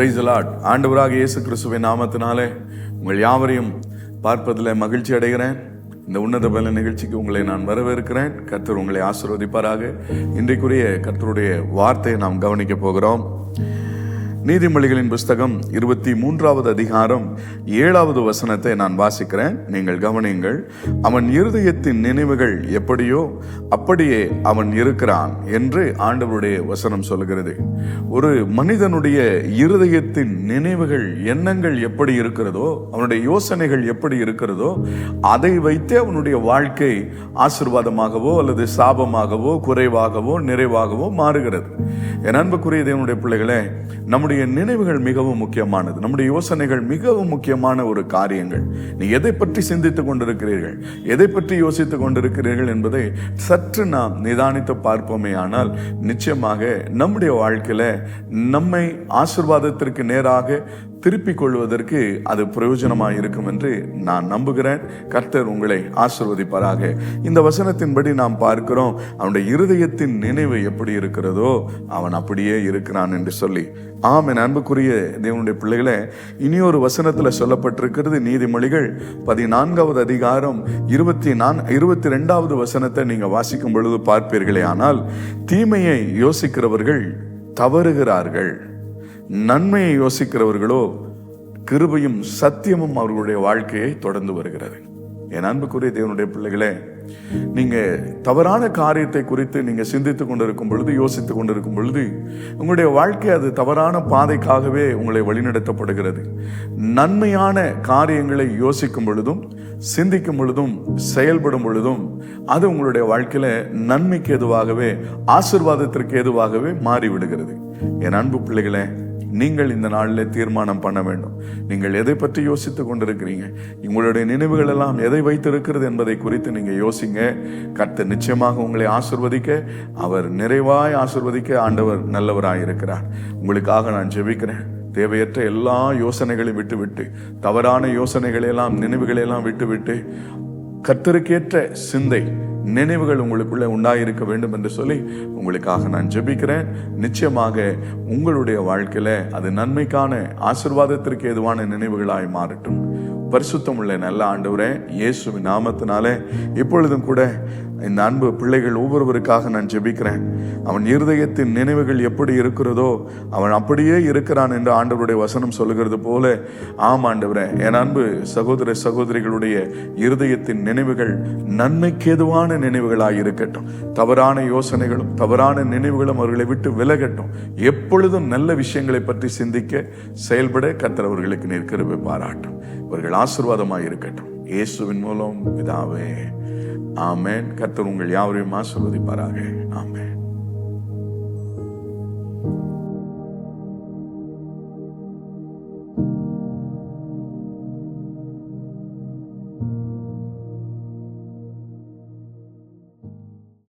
Praise the Lord. ஆண்டவராக இயேசு கிறிஸ்துவின் நாமத்தினாலே உங்கள் யாவரையும் பார்ப்பதில் மகிழ்ச்சி அடைகிறேன். இந்த உன்னத பல நிகழ்ச்சிக்கு உங்களை நான் வரவேற்கிறேன். கர்த்தர் உங்களை ஆசீர்வதிப்பாராக. இன்றைக்குரிய கர்த்தருடைய வார்த்தையை நாம் கவனிக்க போகிறோம். நீதிமொழிகளின் புஸ்தகம் 23வது அதிகாரம் 7வது வசனத்தை நான் வாசிக்கிறேன். நீங்கள் கவனியுங்கள். அவன் இருதயத்தின் நினைவுகள் எப்படியோ அப்படியே அவன் இருக்கிறான் என்று ஆண்டவருடைய வசனம் சொல்கிறது. ஒரு மனிதனுடைய இருதயத்தின் நினைவுகள், எண்ணங்கள் எப்படி இருக்கிறதோ, அவனுடைய யோசனைகள் எப்படி இருக்கிறதோ, அதை வைத்தே அவனுடைய வாழ்க்கை ஆசீர்வாதமாகவோ அல்லது சாபமாகவோ குறைவாகவோ நிறைவாகவோ மாறுகிறது. என் அன்புக்குரிய தேவனுடைய பிள்ளைகளே, நம்முடைய நினைவுகள் மிகவும் முக்கியமானது. நம்முடைய யோசனைகள் மிகவும் முக்கியமான ஒரு காரியங்கள். நீ எதை பற்றி சிந்தித்துக் கொண்டிருக்கிறீர்கள், எதை பற்றி யோசித்துக் கொண்டிருக்கிறீர்கள் என்பதை சற்று நாம் நிதானித்து பார்ப்போமே ஆனால் நிச்சயமாக நம்முடைய வாழ்க்கையில நம்மை ஆசீர்வாதத்திற்கு நேராக திருப்பிக் கொள்வதற்கு அது பிரயோஜனமாக இருக்கும் என்று நான் நம்புகிறேன். கர்த்தர் உங்களை ஆசீர்வதிப்பாராக. இந்த வசனத்தின்படி நாம் பார்க்கிறோம், அவனுடைய இருதயத்தின் நினைவு எப்படி இருக்கிறதோ அவன் அப்படியே இருக்கிறான் என்று சொல்லி. ஆம், என் அன்புக்குரிய தேவனுடைய பிள்ளைகளே, இனியொரு வசனத்தில் சொல்லப்பட்டிருக்கிறது. நீதிமொழிகள் 14வது அதிகாரம் 22வது வசனத்தை நீங்க வாசிக்கும் பொழுது பார்ப்பீர்களே ஆனால், தீமையை யோசிக்கிறவர்கள் தவறுகிறார்கள், நன்மையை யோசிக்கிறவர்களோ கிருபையும் சத்தியமும் அவர்களுடைய வாழ்க்கையை தொடர்ந்து வருகிறது. என் அன்புக்குரிய தேவனுடைய பிள்ளைகளே, நீங்க தவறான காரியத்தை குறித்து நீங்க சிந்தித்துக் கொண்டிருக்கும் பொழுது, யோசித்துக் கொண்டிருக்கும் பொழுது உங்களுடைய வாழ்க்கை அது தவறான பாதைக்காகவே உங்களை வழிநடத்தப்படுகிறது. நன்மையான காரியங்களை யோசிக்கும் பொழுதும் சிந்திக்கும் பொழுதும் செயல்படும் பொழுதும் அது உங்களுடைய வாழ்க்கையில நன்மைக்கு எதுவாகவே, ஆசீர்வாதத்திற்கு எதுவாகவே மாறிவிடுகிறது. என் அன்பு பிள்ளைகளே, நீங்கள் இந்த நாளில் தீர்மானம் பண்ண வேண்டும். நீங்கள் எதை பற்றி யோசித்துக் கொண்டிருக்கிறீங்க, உங்களுடைய நினைவுகள் எல்லாம் எதை வைத்திருக்கிறது என்பதை குறித்து நீங்க யோசிங்க. கர்த்தர் நிச்சயமாக உங்களை ஆசீர்வதிக்க, அவர் நிறைவாய் ஆசீர்வதிக்க ஆண்டவர் நல்லவராய் இருக்கிறார். உங்களுக்காக நான் ஜெபிக்கிறேன். தேவையற்ற எல்லா யோசனைகளையும் விட்டுவிட்டு, தவறான யோசனைகளை எல்லாம், நினைவுகளை எல்லாம் விட்டுவிட்டு, கர்த்தருக்கேற்ற சிந்தை, நினைவுகள் உங்களுக்குள்ள உண்டாயிருக்க வேண்டும் என்று சொல்லி உங்களுக்காக நான் ஜெபிக்கிறேன். நிச்சயமாக உங்களுடைய வாழ்க்கையில அது நன்மைக்கான, ஆசீர்வாதத்திற்கு ஏதுவான நினைவுகளாய் மாறட்டும். பரிசுத்தம் உள்ள நல்ல ஆண்டவரே, இயேசுவின் நாமத்தினாலே இப்பொழுதும் கூட இந்த அன்பு பிள்ளைகள் ஒவ்வொருவருக்காக நான் ஜெபிக்கிறேன். அவன் இருதயத்தின் நினைவுகள் எப்படி இருக்கிறதோ அவன் அப்படியே இருக்கிறான் என்று ஆண்டவருடைய வசனம் சொல்லுகிறது போல, ஆம் ஆண்டவரே, என் அன்பு சகோதர சகோதரிகளுடைய இருதயத்தின் நினைவுகள் நன்மைக்கேதுவான நினைவுகளாய் இருக்கட்டும். தவறான யோசனைகளும் தவறான நினைவுகளும் அவர்களை விட்டு விலகட்டும். எப்பொழுதும் நல்ல விஷயங்களை பற்றி சிந்திக்க, செயல்பட கர்த்தர் அவர்களுக்கு கிருபை பாராட்டும். இவர்கள் ஆசீர்வாதமாய் இருக்கட்டும். இயேசுவின் மூலம் பிதாவே, ஆமென். கர்த்தர் உங்கள் யாவரையும் ஆசீர்வதிப்பாராக. ஆமென்.